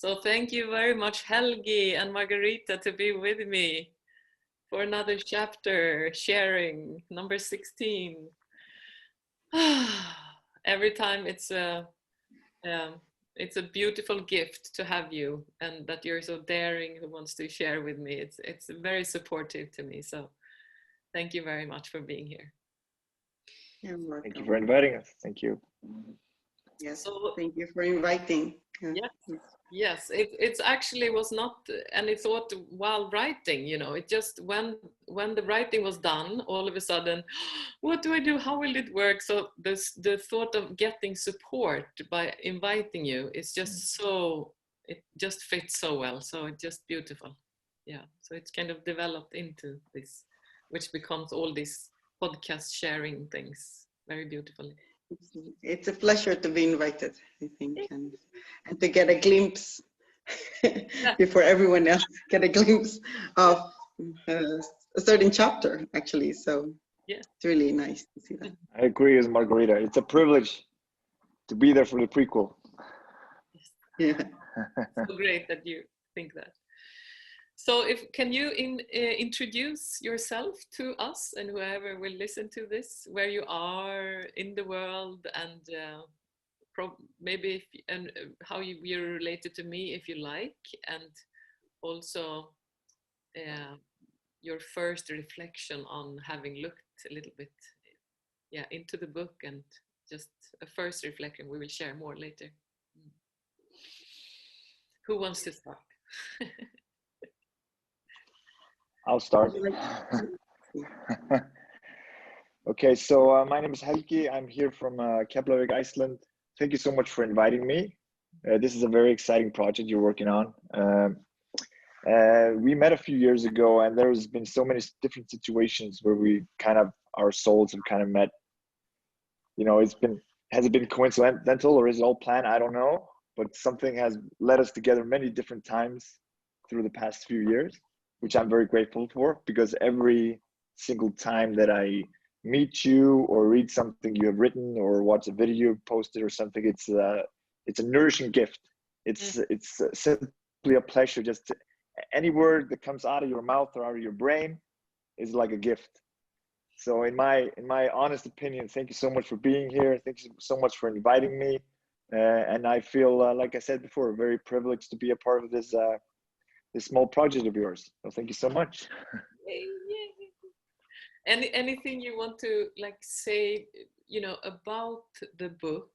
So thank you very much, Helgi and Margarita, to be with me for another chapter, sharing number 16. Every time it's a beautiful gift to have you, and that you're so daring who wants to share with me. It's very supportive to me. So thank you very much for being here. You're welcome. Thank you for inviting us. Thank you. Yes, so, thank you for inviting. Yes, it's actually was not any thought while writing, you know. It just when the writing was done, all of a sudden, what do I do? How will it work? So the thought of getting support by inviting you is just so, it just fits so well. So it's just beautiful. Yeah. So it's kind of developed into this, which becomes all these podcast sharing things very beautifully. It's a pleasure to be invited, I think, and to get a glimpse before everyone else get a glimpse of a certain chapter, actually. So it's really nice to see that. I agree with Margarita. It's a privilege to be there for the prequel. Yeah. So great that you think that. So can you introduce yourself to us and whoever will listen to this, where you are in the world, and maybe how you're related to me, if you like, and also your first reflection on having looked a little bit into the book, and just a first reflection. We will share more later. Who wants to start? I'll start. Okay, so my name is Helgi. I'm here from Keflavik, Iceland. Thank you so much for inviting me. This is a very exciting project you're working on. We met a few years ago, and there's been so many different situations where our souls have kind of met. You know, has it been coincidental, or is it all planned? I don't know, but something has led us together many different times through the past few years, which I'm very grateful for, because every single time that I meet you or read something you have written or watch a video you've posted or something, it's a nourishing gift. It's simply a pleasure. Just any word that comes out of your mouth or out of your brain is like a gift. So in my honest opinion, thank you so much for being here. Thank you so much for inviting me. And I feel, like I said before, very privileged to be a part of this small project of yours. So thank you so much. Anything you want to say, about the book,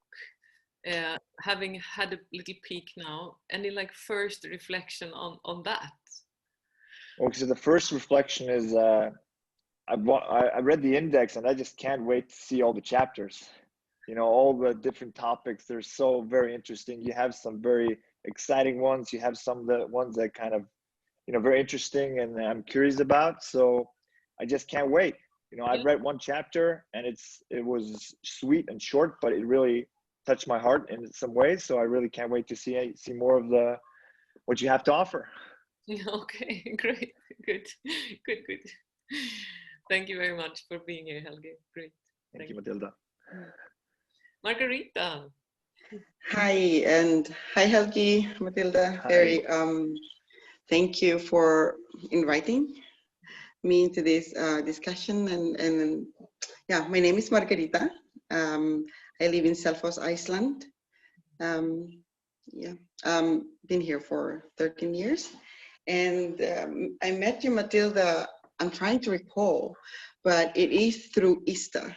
having had a little peek now, any first reflection on that? Okay, so the first reflection is I read the index, and I just can't wait to see all the chapters. You know, all the different topics, they're so very interesting. You have some very exciting ones. You have some of the ones that kind of, very interesting and I'm curious about. So I just can't wait. I've read one chapter, and it was sweet and short, but it really touched my heart in some ways. So I really can't wait to see more of what you have to offer. Okay, great, good. Thank you very much for being here, Helgi. Great. Thank you, Matilda. Margarita. Hi, Helgi, Matilda. Very thank you for inviting me into this discussion. And yeah, my name is Margarita. I live in Selfoss, Iceland. Been here for 13 years. And I met you, Matilda, I'm trying to recall, but it is through ISTA.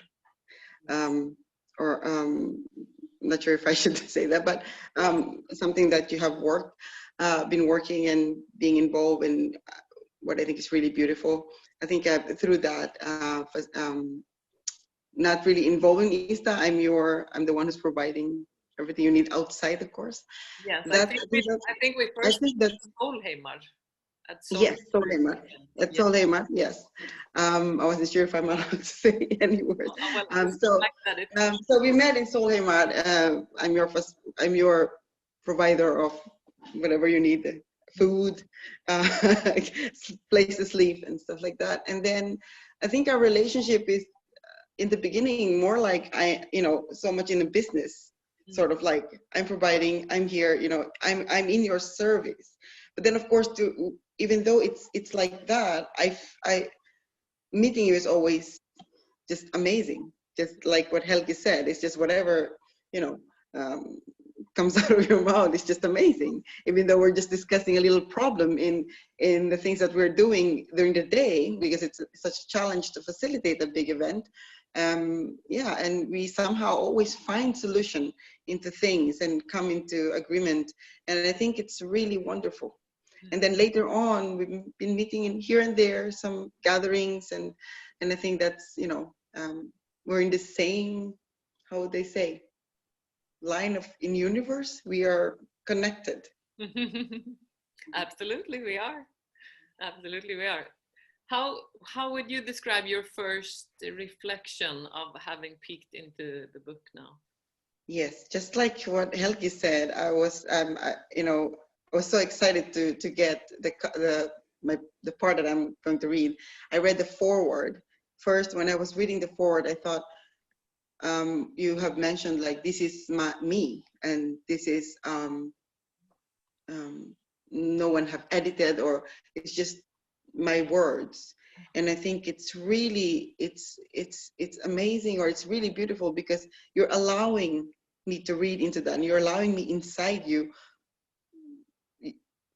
Not sure if I should say that, but something that you have been working and being involved in, what I think is really beautiful. I think through that, not really involved in ISTA, I'm the one who's providing everything you need outside, of course. Yes, I think we first Solheimar. Yes, Solheimar. At Solheimar, yes. I wasn't sure if I'm allowed to say any words. So we met in Solheimar. I'm your provider of whatever you need, food, place to sleep, and stuff like that. And then I think our relationship is, in the beginning, more like so much in a business sort of like, I'm providing, I'm here, you know, I'm in your service. But then of course, even though it's like that, I meeting you is always just amazing. Just like what Helgi said, it's just whatever, you know, comes out of your mouth is just amazing. Even though we're just discussing a little problem in the things that we're doing during the day, because it's such a challenge to facilitate a big event. Yeah, and we somehow always find solution into things and come into agreement. And I think it's really wonderful. And then later on, we've been meeting in here and there, some gatherings, and I think that's, you know, we're in the same, how would they say, line of in universe. We are connected. Absolutely, we are. Absolutely, we are. How would you describe your first reflection of having peeked into the book now? Yes, just like what Helgi said, I was, you know, I was so excited to get the part that I'm going to read. I read the foreword first. When I was reading the foreword, I thought, you have mentioned like, this is me, and this is no one have edited, or it's just my words. And I think it's really, it's amazing, or it's really beautiful, because you're allowing me to read into that, and you're allowing me inside you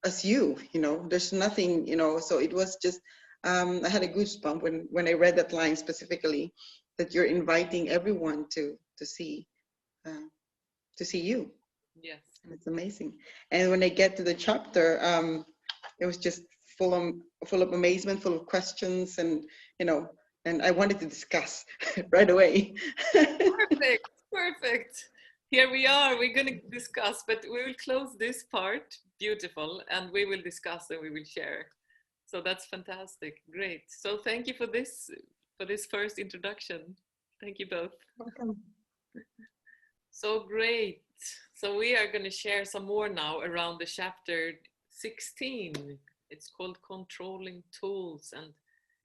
as you know, there's nothing, you know. So it was just, I had a goosebump when I read that line specifically, that you're inviting everyone to see you. Yes, it's amazing. And when I get to the chapter, it was just full of amazement, full of questions, and you know, and I wanted to discuss right away. Perfect. Here we are. We're going to discuss, but we will close this part. Beautiful, and we will discuss and we will share. So that's fantastic. Great. So thank you for this first introduction. Thank you both. Welcome. So great. So we are going to share some more now around the chapter 16. It's called Controlling Tools, and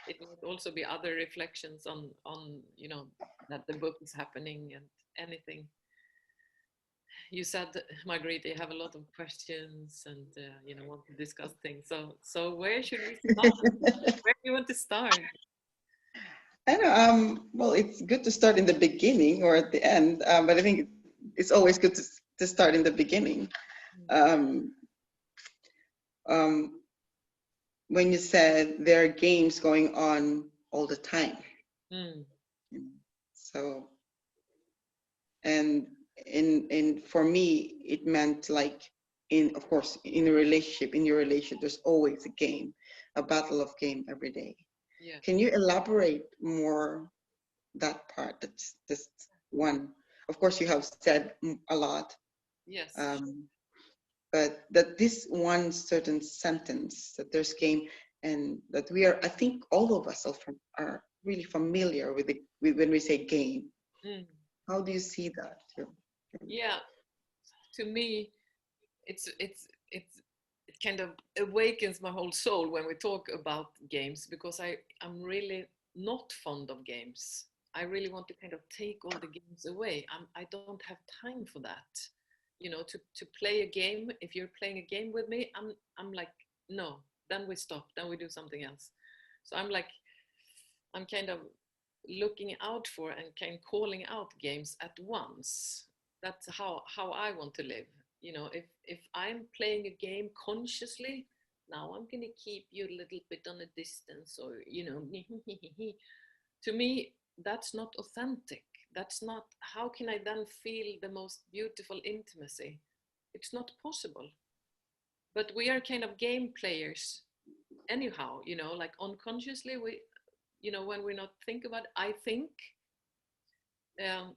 it might also be other reflections on you know, that the book is happening and anything. You said, Margarita, you have a lot of questions and you know, want to discuss things. So where should we start? Where do you want to start? I know. Well, it's good to start in the beginning or at the end, but I think it's always good to start in the beginning. When you said there are games going on all the time. So, and for me, it meant like, of course, in your relationship, there's always a game, a battle of game every day. Yeah. Can you elaborate more that part? That's just one. Of course, you have said a lot. Yes. But that this one certain sentence, that there's game, and that we are, I think all of us are really familiar with when we say game. How do you see that? Yeah, to me, it kind of awakens my whole soul when we talk about games, because I'm really not fond of games. I really want to kind of take all the games away. I don't have time for that. You know, to play a game. If you're playing a game with me, I'm like, no, then we stop, then we do something else. So I'm kind of looking out for and kind of calling out games at once. That's how I want to live. You know, if I'm playing a game consciously, now I'm going to keep you a little bit on a distance, or, you know, to me, that's not authentic. That's not, how can I then feel the most beautiful intimacy? It's not possible. But we are kind of game players anyhow, you know, like unconsciously, you know, when we're not thinking about it, I think.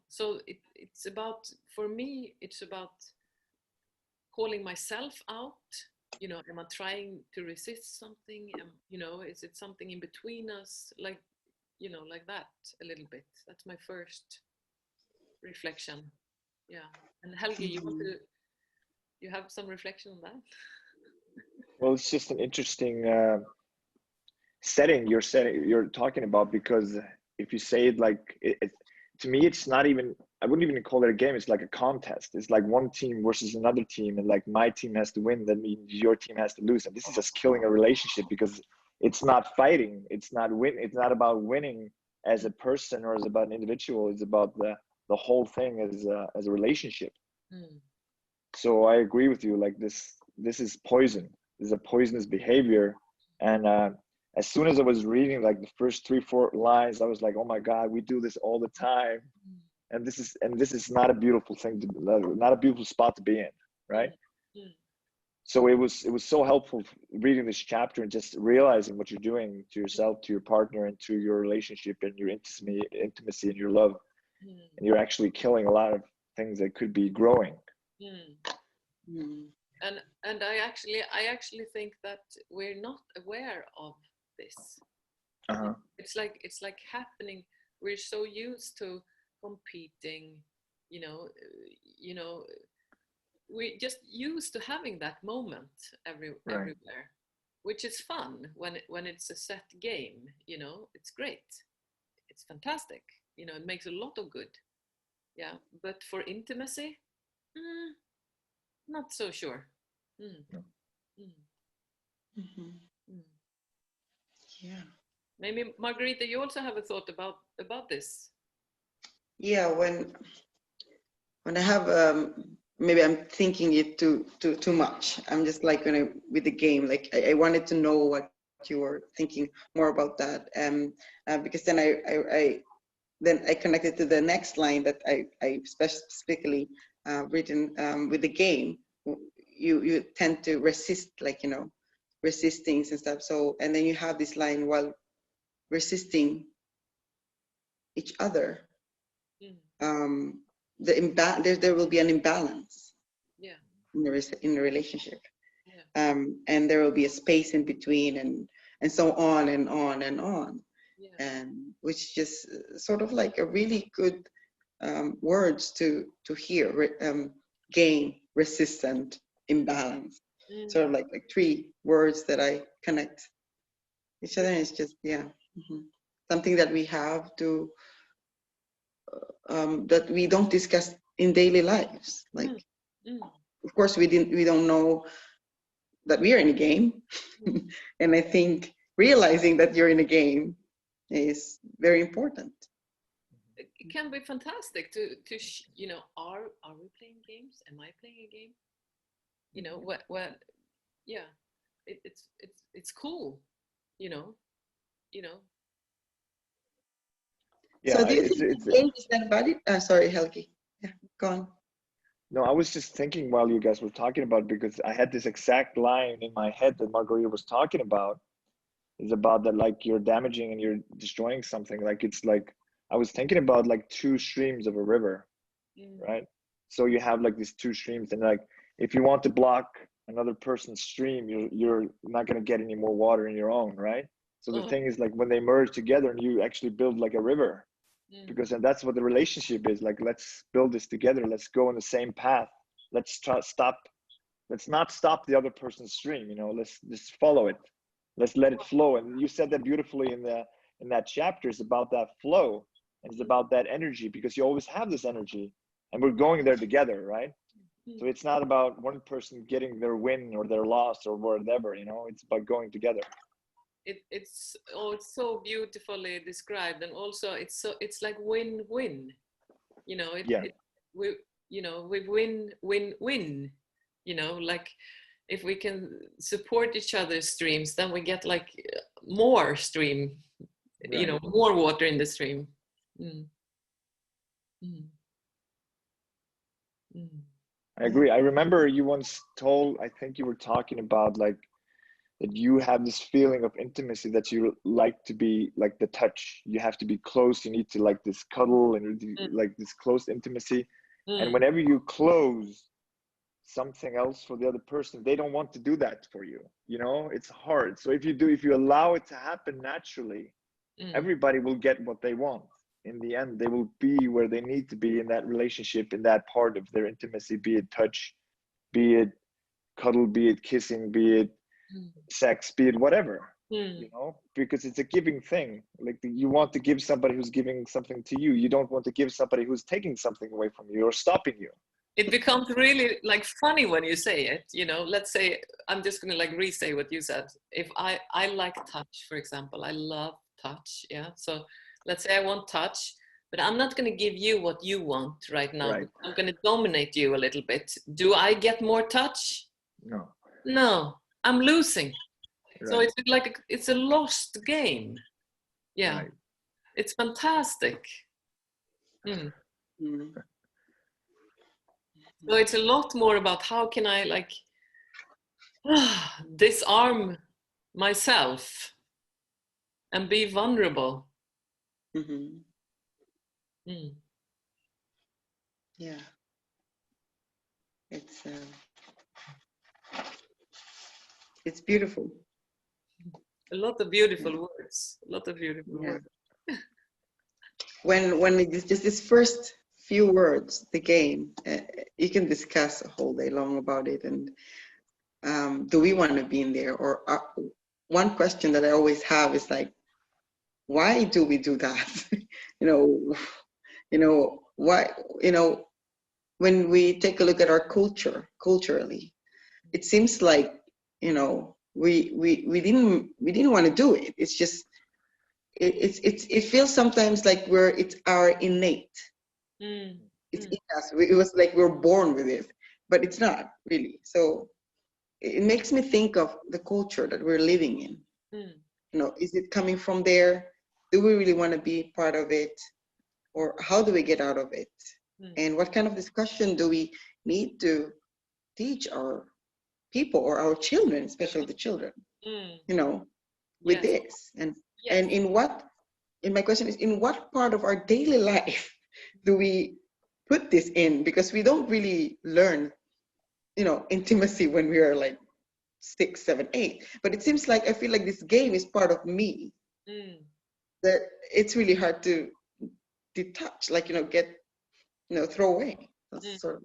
So it's about, for me, it's about calling myself out. You know, am I trying to resist something? You know, is it something in between us? Like, you know, like that a little bit. That's my first reflection. Yeah. And Helgi, you have some reflection on that? Well, it's just an interesting setting you're talking about, because if you say it like to me, it's not even I wouldn't even call it a game. It's like a contest. It's like one team versus another team, and like my team has to win. That means your team has to lose. And this is just killing a relationship because it's not fighting. It's not win. It's not about winning as a person or as about an individual. It's about the whole thing as a relationship. Mm. So I agree with you. Like this is poison. This is a poisonous behavior. And as soon as I was reading like the first 3-4 lines, I was like, oh my God, we do this all the time. And this is not a beautiful thing to, not a beautiful spot to be in, right? Mm. So it was so helpful reading this chapter and just realizing what you're doing to yourself, to your partner, and to your relationship and your intimacy and your love. And you're actually killing a lot of things that could be growing. And I actually think that we're not aware of this. It's like happening. We're so used to competing, you know, we just used to having that moment everywhere, which is fun when it's a set game. You know, it's great, it's fantastic. You know, it makes a lot of good. Yeah, but for intimacy, not so sure. Yeah. Maybe Margarita, you also have a thought about this. Yeah, when I have maybe I'm thinking it too much. I'm just like with the game, like I wanted to know what you were thinking more about that, because then I connected to the next line that I specifically written with the game. You tend to resist, like, you know, resist things and stuff. So, and then you have this line, while resisting each other, there will be an imbalance in the relationship, and there will be a space in between, and so on and on and on, and which just sort of like a really good words to hear. Gain, resistant, imbalance, sort of like 3 words that I connect each other. And it's just something that we have to that we don't discuss in daily lives. Like, of course, we don't know that we are in a game, and I think realizing that you're in a game is very important. It can be fantastic to you know, are we playing games? Am I playing a game? You know, what yeah, it's cool, you know. Yeah, so do you think the game is that valid? Sorry, Helgi. Yeah, go on. No, I was just thinking while you guys were talking about, because I had this exact line in my head that Margarita was talking about. Is about that, like, you're damaging and you're destroying something. Like, it's like, I was thinking about like 2 streams of a river, right? So you have like these 2 streams, and like, if you want to block another person's stream, you're not going to get any more water in your own, right? So the thing is, like, when they merge together and you actually build like a river, because and that's what the relationship is like. Let's build this together. Let's go on the same path. Let's not stop the other person's stream, you know. Let's just follow it. Let's let it flow. And you said that beautifully in that chapter. It's about that flow, and it's about that energy, because you always have this energy, and we're going there together, right? So it's not about one person getting their win or their loss or whatever, you know. It's about going together. It's so beautifully described, and also it's like win-win, you know. We win, you know, like, if we can support each other's streams, then we get like more stream, you know, more water in the stream. I agree. I remember you once told, I think you were talking about like that you have this feeling of intimacy, that you like to be like the touch. You have to be close. You need to like this cuddle and like this close intimacy. And whenever you close something else for the other person, they don't want to do that for you. You know, it's hard. So if you allow it to happen naturally, everybody will get what they want. In the end, they will be where they need to be in that relationship, in that part of their intimacy, be it touch, be it cuddle, be it kissing, be it sex, be it whatever. you know, because it's a giving thing. Like you want to give somebody who's giving something to you. You don't want to give somebody who's taking something away from you or stopping you. It becomes really like funny when you say it, you know. Let's say, I'm just gonna like re-say what you said. If I like touch, for example, I love touch, yeah. So let's say I want touch, but I'm not gonna give you what you want right now. Right. I'm gonna dominate you a little bit. Do I get more touch? No. No, I'm losing. Right. So it's like it's a lost game. Yeah, right. It's fantastic. So it's a lot more about how can I like disarm myself and be vulnerable. Yeah, it's beautiful. A lot of beautiful words. A lot of beautiful words. When it's just this first few words, the game, you can discuss a whole day long about it. And do we want to be in there? Or one question that I always have is like, why do we do that? Why, when we take a look at our culturally, it seems like, we didn't want to do it. It's just, it feels sometimes like it's our innate. It's in us. It was like we're born with it, but it's not really. So it makes me think of the culture that we're living in. Is it coming from there? Do we really want to be part of it? Or how do we get out of it? And what kind of discussion do we need to teach our people or our children, especially the children, with this? And my question is, in what part of our daily life do we put this in? Because we don't really learn, intimacy when we are like 6, 7, 8. But it seems like I feel like this game is part of me. That it's really hard to detach, like, get, throw away. Sort of,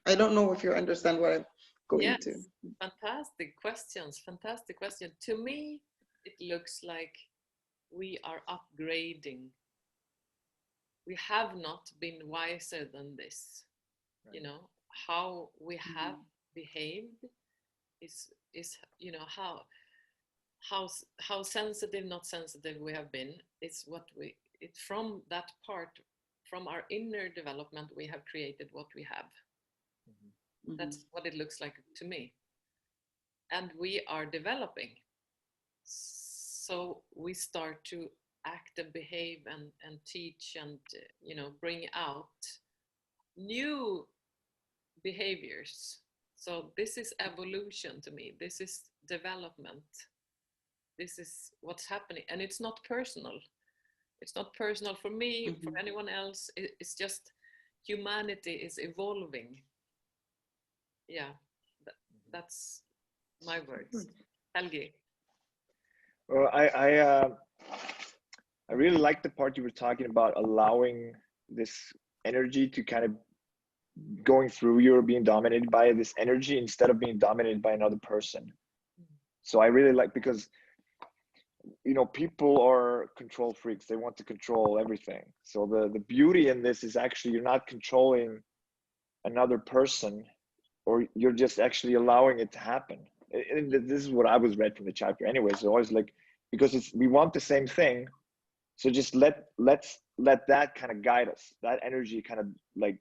I don't know if you understand what I'm going to. Fantastic questions. Fantastic question. To me, it looks like we are upgrading. We have not been wiser than this. Right. How we have behaved is how sensitive, not sensitive we have been. It's from that part, from our inner development, we have created what we have. That's what it looks like to me. And we are developing. So we start to act and behave and teach and, bring out new behaviors. So this is evolution to me. This is development. This is what's happening. And it's not personal. It's not personal for me, for anyone else. It's just humanity is evolving. Yeah, that's my words. Helgi. Well, I really like the part you were talking about, allowing this energy to kind of going through you or being dominated by this energy instead of being dominated by another person. So I really like, because people are control freaks. They want to control everything. So the beauty in this is actually you're not controlling another person, or you're just actually allowing it to happen. And this is what I was read from the chapter anyway. So always like, because we want the same thing. So just let's let that kind of guide us. That energy kind of like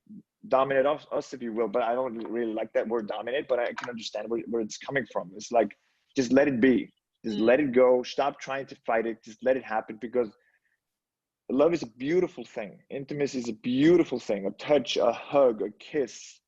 dominate us, if you will. But I don't really like that word dominate, but I can understand where it's coming from. It's like, just let it be. Just let it go. Stop trying to fight it. Just let it happen, because love is a beautiful thing. Intimacy is a beautiful thing. A touch, a hug, a kiss,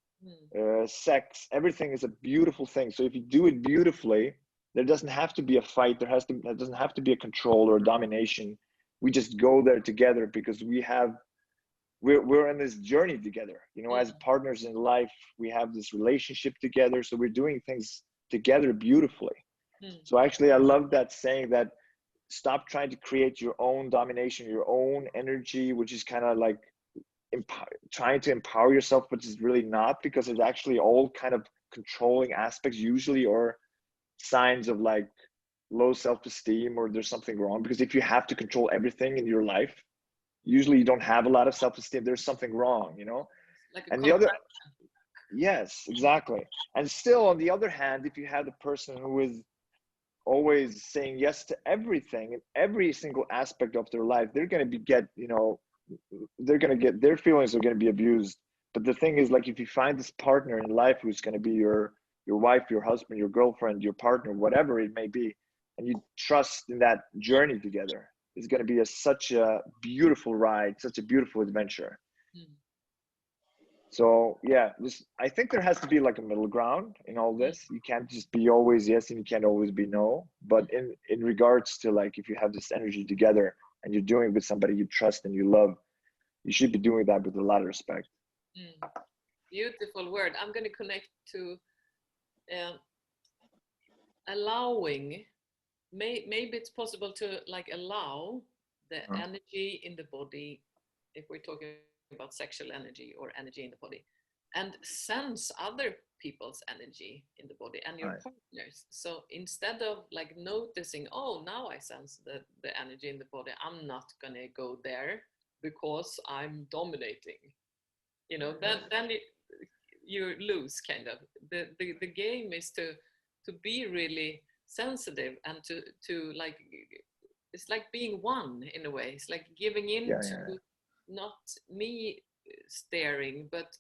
sex, everything is a beautiful thing. So if you do it beautifully, there doesn't have to be a fight. There doesn't have to be a control or a domination. We just go there together because we're in this journey together. As partners in life, we have this relationship together. So we're doing things together beautifully. So actually, I love that saying, that stop trying to create your own domination, your own energy, which is kind of like trying to empower yourself, but it's really not, because it's actually all kind of controlling aspects usually, or signs of like low self-esteem or there's something wrong, because if you have to control everything in your life, usually you don't have a lot of self-esteem. There's something wrong, you know. Like And the other, yes, exactly. And still, on the other hand, if you have the person who is always saying yes to everything in every single aspect of their life, they're going to they're going to get, their feelings are going to be abused. But the thing is, like, if you find this partner in life who's going to be your wife, your husband, your girlfriend, your partner, whatever it may be, and you trust in that journey together, it's going to be such a beautiful ride, such a beautiful adventure. So yeah, I think there has to be like a middle ground in all this. You can't just be always yes and you can't always be no. But in regards to, like, if you have this energy together and you're doing it with somebody you trust and you love, you should be doing that with a lot of respect. Beautiful word. I'm going to connect to allowing. Maybe it's possible to, like, allow the energy in the body, if we're talking about sexual energy or energy in the body, and sense other people's energy in the body and your partners. So instead of, like, noticing, oh, now I sense the energy in the body, I'm not gonna go there because I'm dominating, you know, then you lose, kind of. The game is to be really sensitive and to like, it's like being one in a way. It's like giving in to not me staring, but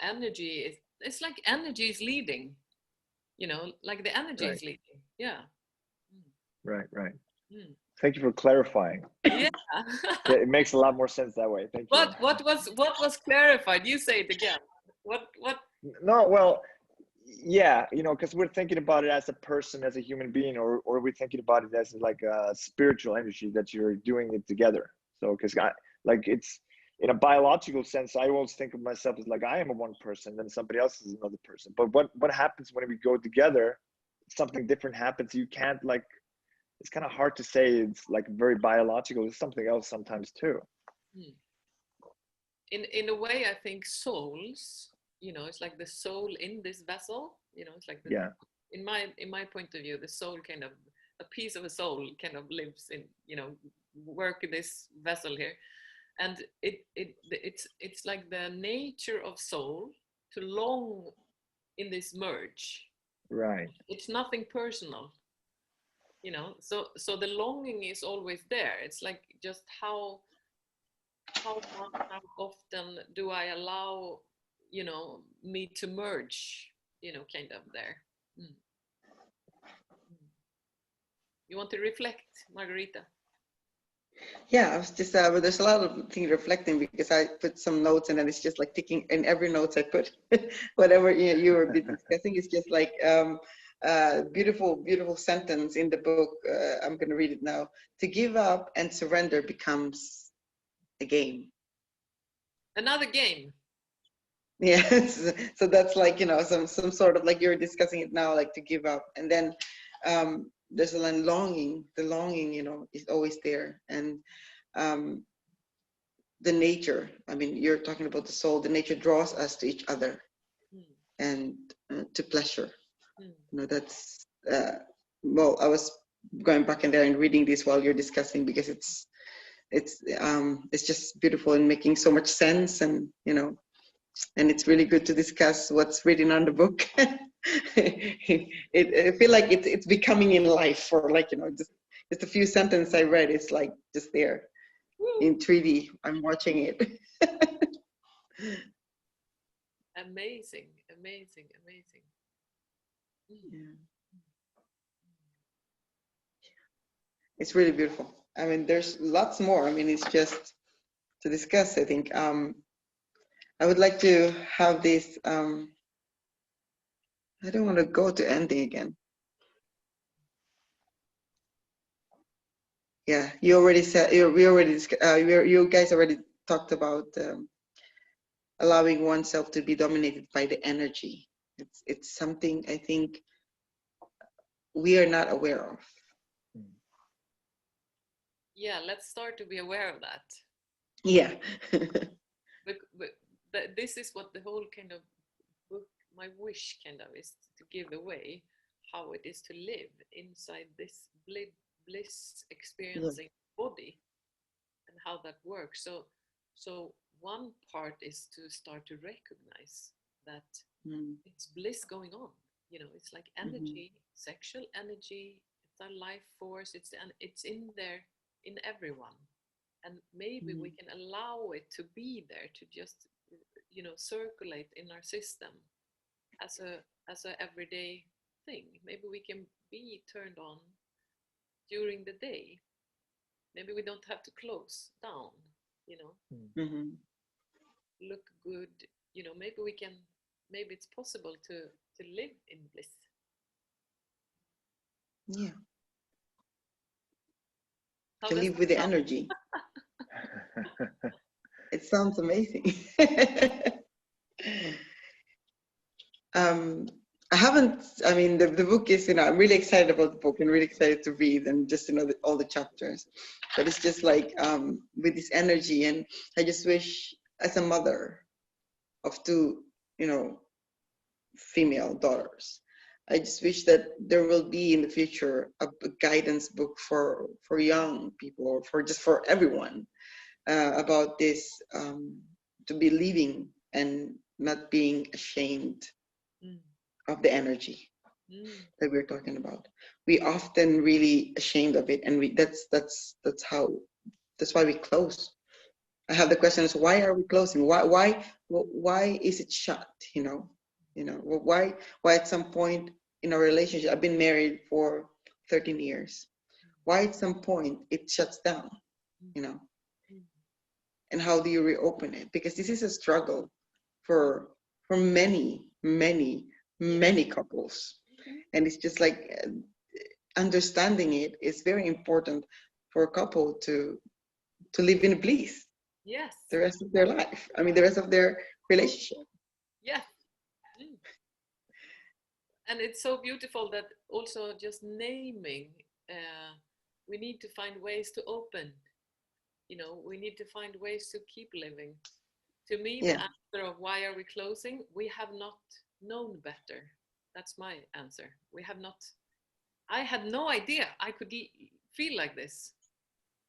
energy is, it's like energy is leading, you know, like the energy is leading. Right. Thank you for clarifying. It makes a lot more sense that way. Thank you. What was clarified? You say it again. What No, well, yeah, you know, because we're thinking about it as a person, as a human being, or we're thinking about it as like a spiritual energy that you're doing it together. So because like, it's in a biological sense, I always think of myself as like, I am a one person, then somebody else is another person. But what happens when we go together? Something different happens. You can't, like, it's kind of hard to say it's like very biological. It's something else sometimes too. In a way, I think souls, you know, it's like the soul in this vessel, you know, it's like in my point of view, the soul, kind of a piece of a soul, kind of lives in, you know, work in this vessel here. And it's like the nature of soul to long in this merge. Right. It's nothing personal, you know. So the longing is always there. It's like, just how often do I allow, you know, me to merge, you know, kind of there. You want to reflect, Margarita? Yeah, I was just, there's a lot of things reflecting, because I put some notes and then it's just like ticking in every notes I put. Whatever you were discussing, it's just like beautiful sentence in the book. I'm going to read it now. To give up and surrender becomes a game. Another game. Yes. So that's like, you know, some sort of, like you're discussing it now, like to give up. And then there's a longing. The longing, you know, is always there. And the nature, I mean, you're talking about the soul, the nature draws us to each other and to pleasure. You know, that's, well, I was going back in there and reading this while you're discussing, because it's just beautiful and making so much sense. And, you know, and it's really good to discuss what's written on the book. I feel like it's becoming in life, or like, you know, just a few sentences I read, it's like just there in 3D. I'm watching it. Amazing. Yeah. It's really beautiful. I mean, there's lots more. I mean, it's just to discuss, I think. I would like to have this, I don't want to go to ending again. Yeah, you already said, you guys already talked about allowing oneself to be dominated by the energy. It's something I think we are not aware of. Yeah, let's start to be aware of that. Yeah. but this is what the whole kind of book, my wish, kind of is to give away. how it is to live inside this bliss experiencing body, and how that works. So one part is to start to recognize that it's bliss going on. It's like energy, sexual energy, it's a life force, it's in there, in everyone. And maybe we can allow it to be there, to just circulate in our system as a everyday thing. Maybe we can be turned on during the day. Maybe we don't have to close down, look good, maybe it's possible to live in bliss. Yeah. To live with the energy. It sounds amazing. The book is, I'm really excited about the book and really excited to read and just, all the chapters. But it's just like, with this energy, and I just wish, as a mother of two, female daughters, I just wish that there will be in the future a guidance book for young people, or for everyone, about this, to be living and not being ashamed of the energy that we're talking about. We often really ashamed of it, and that's why we close. I have the question is, why are we closing? Why is it shut? Why at some point in our relationship, I've been married for 13 years. Why at some point it shuts down? And how do you reopen it? Because this is a struggle for many couples, and it's just like, understanding it is very important for a couple to live in bliss. Yes. The rest of their life. The rest of their relationship. Yeah. And it's so beautiful that also just naming, we need to find ways to open. We need to find ways to keep living. To me, the answer of why are we closing, we have not known better. That's my answer. I had no idea I could feel like this.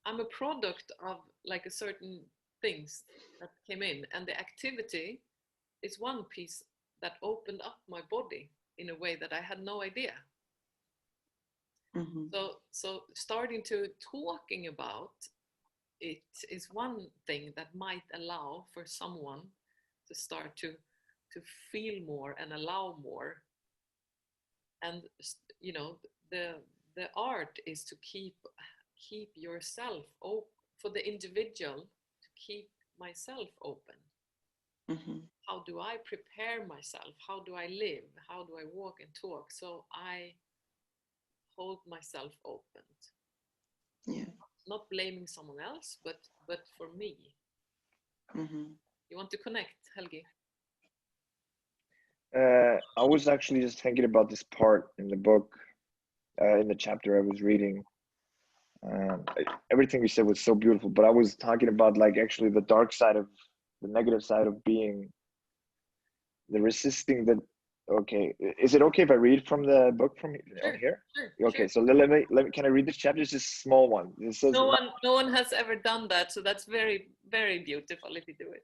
I'm a product of like a certain things that came in, and the activity is one piece that opened up my body in a way that I had no idea. So starting to talking about it is one thing that might allow for someone to start to feel more and allow more. And the art is to keep yourself open, for the individual to keep myself open. How do I prepare myself? How do I live? How do I walk and talk? So I hold myself open. Not blaming someone else, but for me. You want to connect, Helgi? I was actually just thinking about this part in the book, in the chapter I was reading. Everything you said was so beautiful, but I was talking about like actually the dark side of the negative side of being the resisting that. Okay, is it okay if I read from the book from sure, here? Sure, okay, sure. So let me can I read this chapter? It's just a small one. It says no one has ever done that, so that's very, very beautiful if you do it.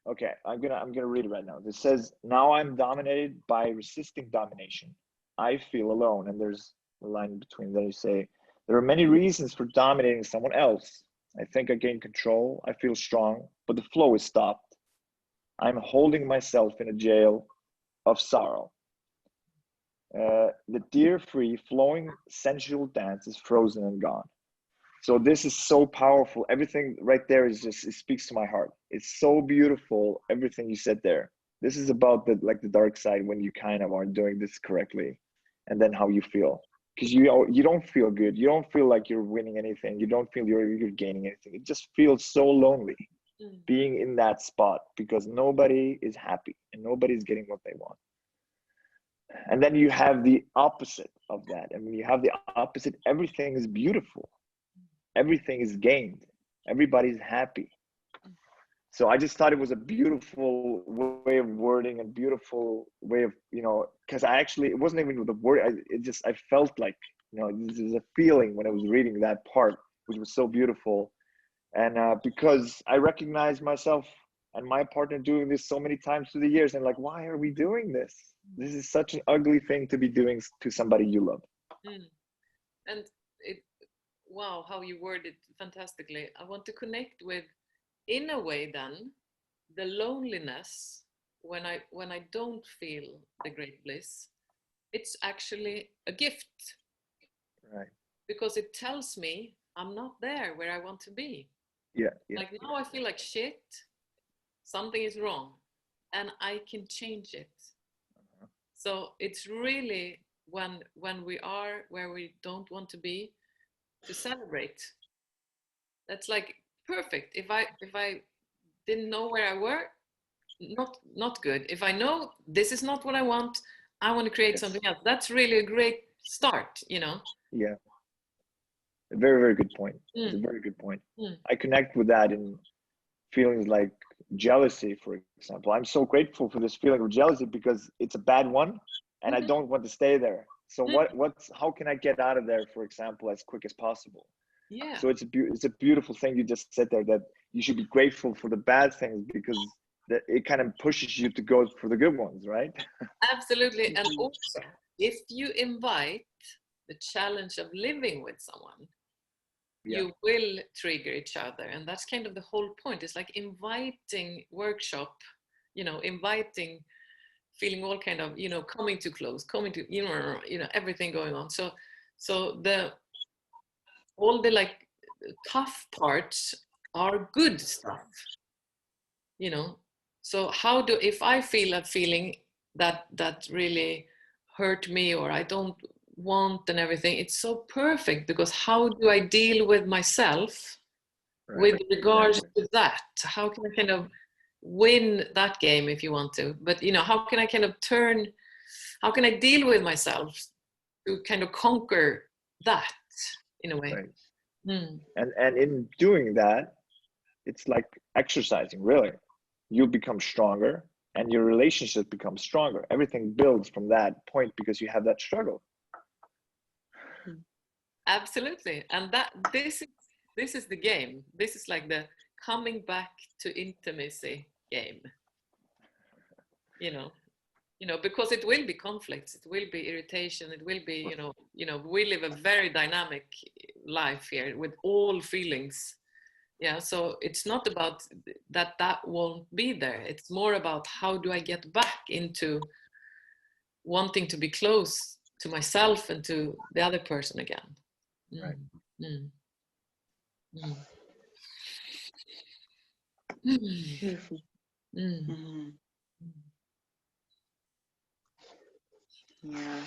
Okay, I'm gonna read it right now. It says, now I'm dominated by resisting domination. I feel alone. And there's a line in between there. You say, there are many reasons for dominating someone else. I think I gain control. I feel strong, but the flow is stopped. I'm holding myself in a jail of sorrow. The dear, free, flowing, sensual dance is frozen and gone. So this is so powerful. Everything right there is just, it speaks to my heart. It's so beautiful, everything you said there. This is about the dark side when you kind of aren't doing this correctly, and then how you feel. Because you don't feel good. You don't feel like you're winning anything. You don't feel you're gaining anything. It just feels so lonely being in that spot, because nobody is happy and nobody's getting what they want. And then you have the opposite of that. And when you have the opposite, everything is beautiful. Everything is gained. Everybody's happy. So I just thought it was a beautiful way of wording, a beautiful way of, you know, because I actually, it wasn't even the word, I felt like, you know, this is a feeling when I was reading that part, which was so beautiful. And because I recognize myself and my partner doing this so many times through the years, and like, why are we doing this? This is such an ugly thing to be doing to somebody you love. And it, wow, how you word it fantastically. I want to connect with, in a way then, the loneliness when I don't feel the great bliss, it's actually a gift. Right. Because it tells me I'm not there where I want to be. Yeah. Like now I feel like shit, something is wrong, and I can change it. So it's really when we are where we don't want to be, to celebrate. That's like perfect. If I didn't know where I were, not good. If I know this is not what I want to create something else. That's really a great start, you know. Yeah. A very, very good point. It's a very good point. I connect with that in feelings like jealousy, for example. I'm so grateful for this feeling of jealousy because it's a bad one and I don't want to stay there. So how can I get out of there, for example, as quick as possible? Yeah. So it's a beautiful thing you just said there, that you should be grateful for the bad things because that it kind of pushes you to go for the good ones, right? Absolutely. And also, if you invite the challenge of living with someone, you will trigger each other. And that's kind of the whole point. It's like inviting workshop, you know, inviting, feeling all kind of, you know, coming too close, coming to, you know, everything going on. So all the like tough parts are good stuff, you know. So if I feel a feeling that really hurt me or I don't want and everything, it's so perfect, because how do I deal with myself with regards to that? How can I kind of win that game, if you want to? But you know, how can I deal with myself to kind of conquer that in a way? And in doing that, it's like exercising, really. You become stronger and your relationship becomes stronger. Everything builds from that point because you have that struggle. Absolutely. And this is the game. This is like the coming back to intimacy game. You know, because it will be conflicts, it will be irritation, it will be, you know, we live a very dynamic life here with all feelings. Yeah, so it's not about that won't be there. It's more about how do I get back into wanting to be close to myself and to the other person again. Right. Beautiful. Yeah.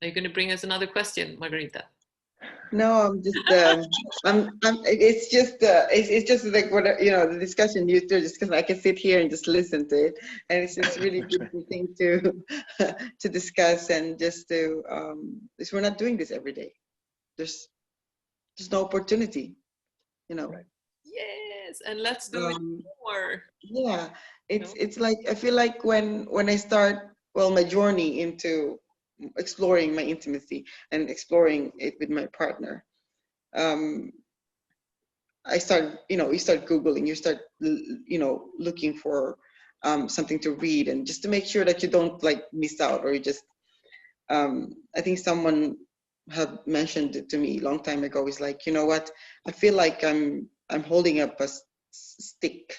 Are you going to bring us another question, Margarita? No, I'm just it's just like what, you know, the discussion you do, just because I can sit here and just listen to it, and it's just really beautiful thing to to discuss, and just to because we're not doing this every day. There's no opportunity, you know. Right. Yes, and let's do it more. Yeah, it's like I feel like when I start, well, my journey into exploring my intimacy and exploring it with my partner, I start, you start Googling, you start, looking for something to read, and just to make sure that you don't like miss out, or you just, I think someone had mentioned it to me a long time ago. It's like, you know what, I feel like I'm holding up a stick,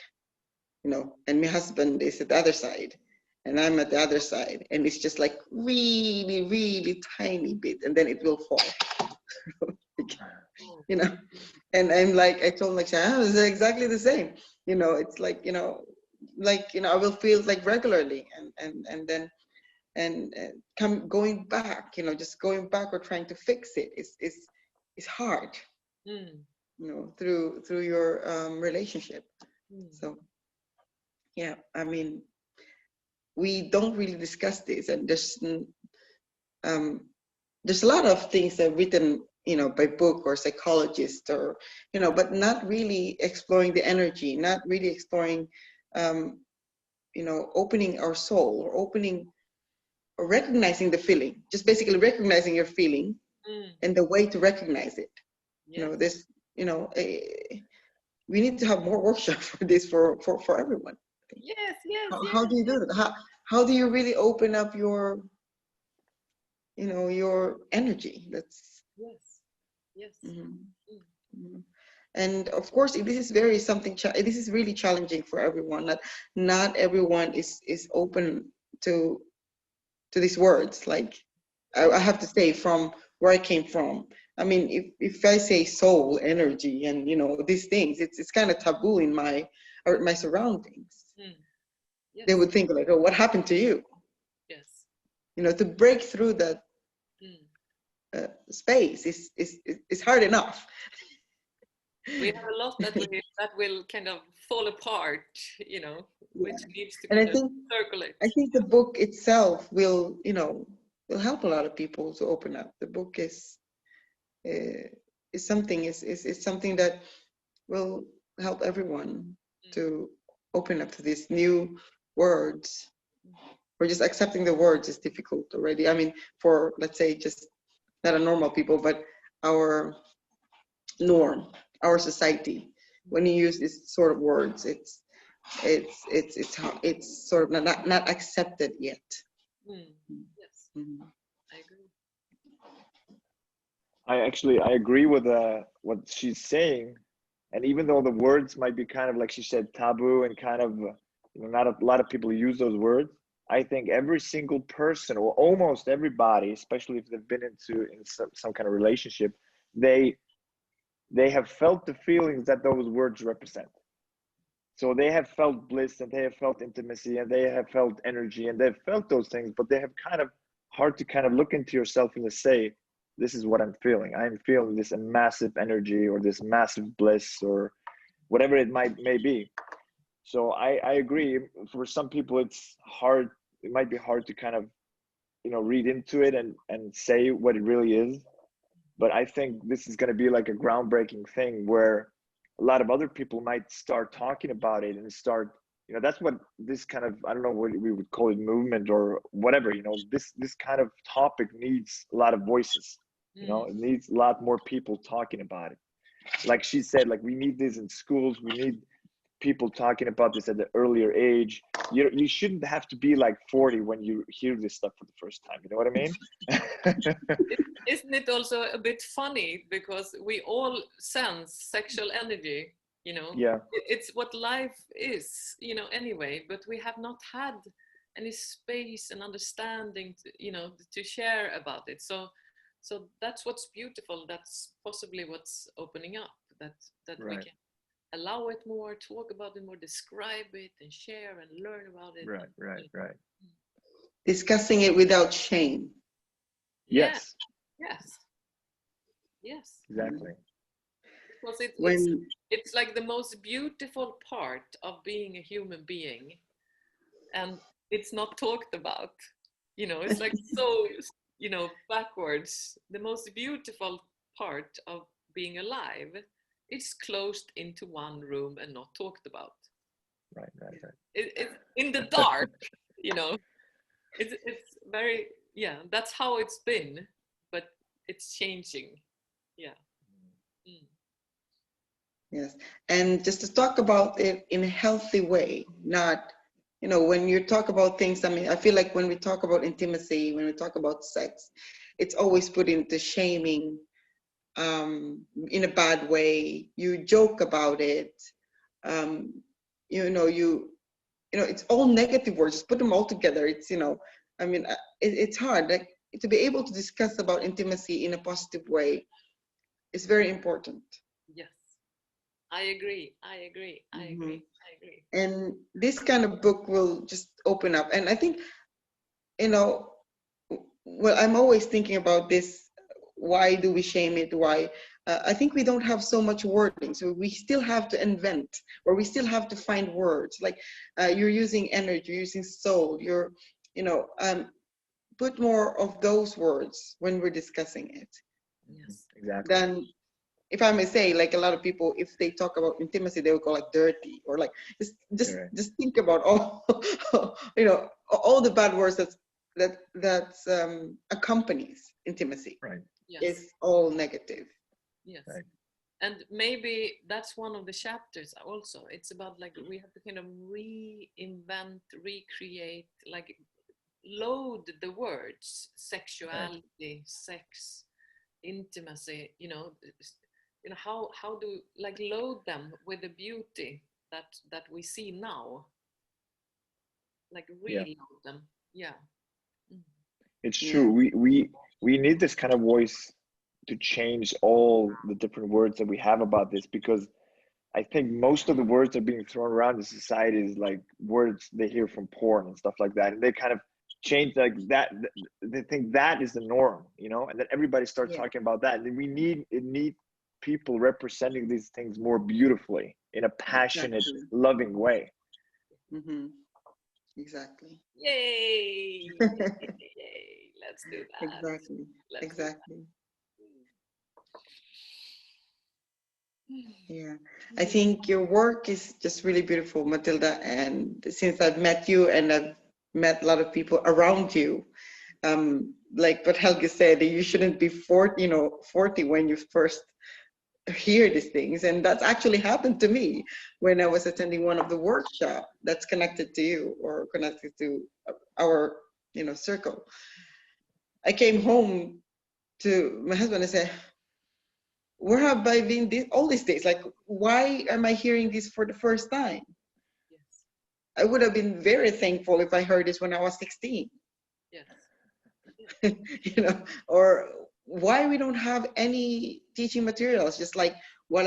and my husband is at the other side and I'm at the other side, and it's just like really, really tiny bit, and then it will fall. And I'm like, I told my child, it's exactly the same. It's like, I will feel like regularly, and then going back, just going back or trying to fix it is hard, through your relationship. So yeah, I mean, we don't really discuss this, and there's a lot of things that are written you know, by book or psychologist, or, you know, but not really exploring the energy, not really exploring, you know, opening our soul, or opening or recognizing the feeling, just basically recognizing your feeling and the way to recognize it. Yes. You know, this, you know, we need to have more workshops for this, for everyone. Yes, yes, How do you do that? How do you really open up your, you know, your energy? That's yes. And of course, this is very something. This is really challenging for everyone. Not everyone is open to these words. Like I have to say, from where I came from. I mean, if I say soul, energy, and, you know, these things, it's kind of taboo in my surroundings. Yes. They would think like, oh, what happened to you? Yes. You know, to break through that space is hard enough. We have a lot that will kind of fall apart, you know, which needs to and kind of circulate. I think the book itself will, you know, will help a lot of people to open up. The book is something that will help everyone to open up to these new words. Or just accepting the words is difficult already. I mean, for, let's say, just not a normal people, but our norm, our society. When you use this sort of words, it's sort of not accepted yet. Yes, I agree. I agree with what she's saying, and even though the words might be kind of, like she said, taboo, and kind of, you know, not a lot of people use those words, I think every single person, or almost everybody, especially if they've been in some kind of relationship, they have felt the feelings that those words represent. So they have felt bliss, and they have felt intimacy, and they have felt energy, and they've felt those things, but they have kind of hard to kind of look into yourself and to say, this is what I'm feeling. I'm feeling this massive energy, or this massive bliss, or whatever it may be. So I agree. For some people, it's hard. It might be hard to kind of, you know, read into it and say what it really is. But I think this is going to be like a groundbreaking thing where a lot of other people might start talking about it and start, you know, that's what this kind of, I don't know what we would call it, movement or whatever, you know, this kind of topic needs a lot of voices, you know, it needs a lot more people talking about it. Like she said, like we need this in schools, we need people talking about this at the earlier age. You shouldn't have to be like 40 when you hear this stuff for the first time. You know what I mean? Isn't it also a bit funny because we all sense sexual energy, you know? Yeah. It's what life is, you know, anyway, but we have not had any space and understanding to, you know, to share about it. So that's what's beautiful. That's possibly what's opening up, that Right. we can allow it more, talk about it more, describe it and share and learn about it. Right. Discussing it without shame. Yes. Exactly. Because it's like the most beautiful part of being a human being, and it's not talked about. You know, it's like so, you know, backwards. The most beautiful part of being alive, it's closed into one room and not talked about. Right. It's in the dark, you know. It's very, yeah, that's how it's been, but it's changing. Yeah. Yes, and just to talk about it in a healthy way, not, you know, when you talk about things, I mean, I feel like when we talk about intimacy, when we talk about sex, it's always put into shaming, in a bad way. You joke about it, you know, it's all negative words. Just put them all together. It's, you know, I mean, it's hard. Like, to be able to discuss about intimacy in a positive way is very important. Yes, I agree. And this kind of book will just open up. And I think, you know, well, I'm always thinking about this. Why do we shame it? Why? I think we don't have so much wording, so we still have to invent, or we still have to find words. Like, you're using energy, you're using soul, you're, you know, put more of those words when we're discussing it. Yes, Exactly. then, if I may say, like a lot of people, if they talk about intimacy, they will call it dirty, or like just think about all all the bad words that's accompanies intimacy. Right. Yes. It's all negative. Yes. Right. And maybe that's one of the chapters also. It's about like we have to kind of reinvent, recreate, like load the words sexuality, sex, intimacy, how do like load them with the beauty that we see now, like reload them. Yeah. It's true. We need this kind of voice to change all the different words that we have about this, because I think most of the words that are being thrown around in society is like words they hear from porn and stuff like that, and they kind of change like that. They think that is the norm, and then everybody starts talking about that. And we need people representing these things more beautifully in a passionate, loving way. Mm-hmm. Exactly. Yay! Yay! Let's do that. Exactly. Exactly. Yeah, I think your work is just really beautiful, Matilda. And since I've met you and I've met a lot of people around you, like what Helge said, you shouldn't be 40, 40 when you first hear these things. And that's actually happened to me when I was attending one of the workshops that's connected to you or connected to our, circle. I came home to my husband and said, where have I been all these days? Like, why am I hearing this for the first time? Yes. I would have been very thankful if I heard this when I was 16. Yes. Or why we don't have any teaching materials, just like what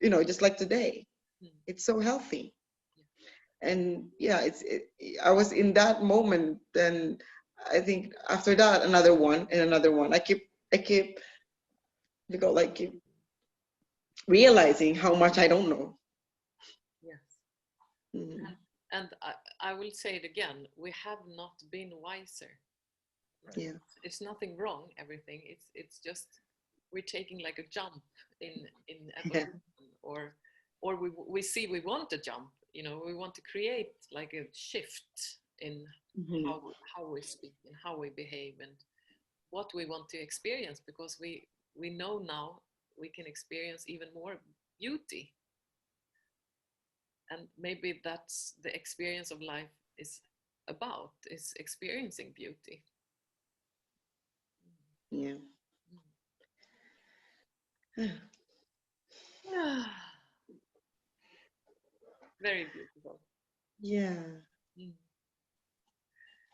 just like today. It's so healthy. And yeah, I was in that moment, and I think after that, another one and another one. I keep realizing how much I don't know. Yes. Mm. And I will say it again, we have not been wiser. Yeah. It's nothing wrong, everything. It's just we're taking like a jump in evolution, or we see we want a jump, we want to create like a shift in how we speak and how we behave and what we want to experience, because we know now we can experience even more beauty. And maybe that's the experience of life is experiencing beauty. Yeah. Very beautiful. Yeah.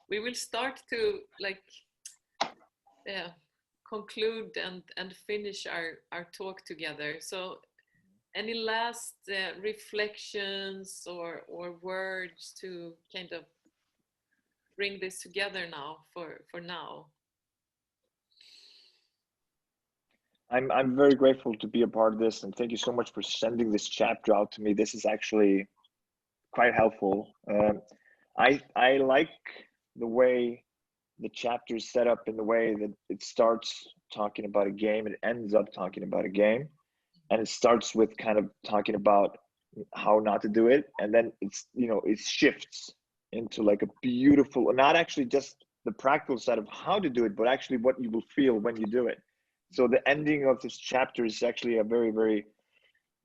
We will start to conclude and finish our talk together. So any last reflections or words to kind of bring this together now for now? I'm very grateful to be a part of this, and thank you so much for sending this chapter out to me. This is actually quite helpful. I like the way the chapter is set up, in the way that it starts talking about a game, it ends up talking about a game, and it starts with kind of talking about how not to do it, and then it shifts into like a beautiful, not actually just the practical side of how to do it, but actually what you will feel when you do it. So the ending of this chapter is actually a very, very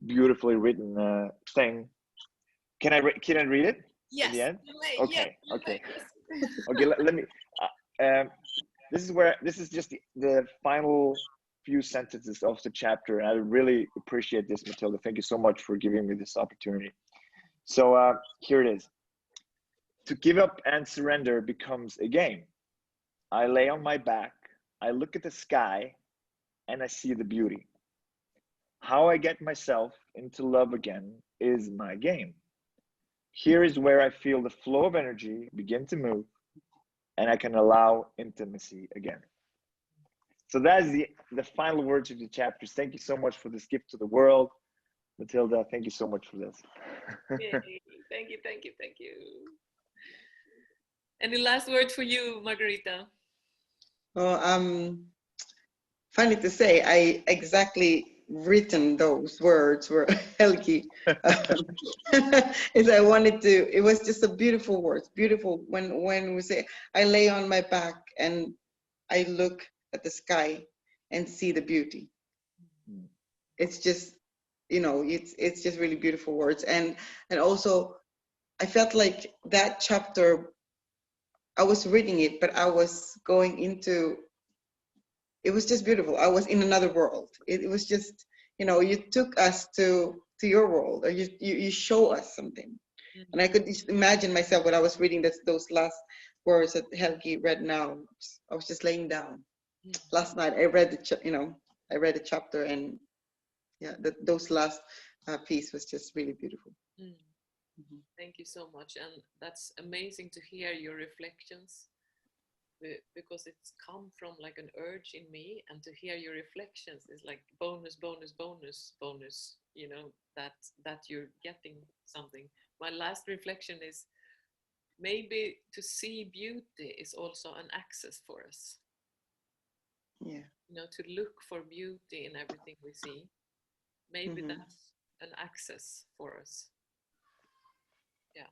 beautifully written thing. Can I read it? Yes. In the end? Okay. Yes, okay. Okay. Let me. This is just the final few sentences of the chapter, and I really appreciate this, Matilda. Thank you so much for giving me this opportunity. So here it is. To give up and surrender becomes a game. I lay on my back, I look at the sky, and I see the beauty. How I get myself into love again is my game. Here is where I feel the flow of energy begin to move, and I can allow intimacy again. So that is the final words of the chapters. Thank you so much for this gift to the world. Matilda, thank you so much for this. Thank you. Any last word for you, Margarita? Well, funny to say, I exactly written those words were Helgi. Is I wanted to, it was just a beautiful words, beautiful. When we say, I lay on my back and I look at the sky and see the beauty. It's just, you know, it's just really beautiful words. And also I felt like that chapter, I was reading it, but I was going into, it was just beautiful. I was in another world. It was just, you know, you took us to your world, or you show us something. And I could just imagine myself when I was reading those last words that Helgi read now. I was just laying down. Last night I read I read a chapter, and yeah, those last piece was just really beautiful. Thank you so much, and that's amazing to hear your reflections, because it's come from like an urge in me, and to hear your reflections is like bonus, bonus, bonus, bonus, you know, that you're getting something. My last reflection is maybe to see beauty is also an access for us. Yeah. You know, to look for beauty in everything we see. Maybe that's an access for us. Yeah.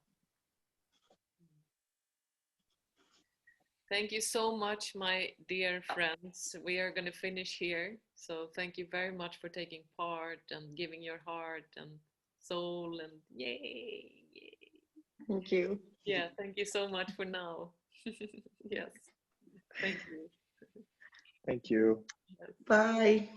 Thank you so much, my dear friends. We are going to finish here. So thank you very much for taking part and giving your heart and soul, and yay. Thank you. Yeah, thank you so much for now. Yes. Thank you. Thank you. Bye.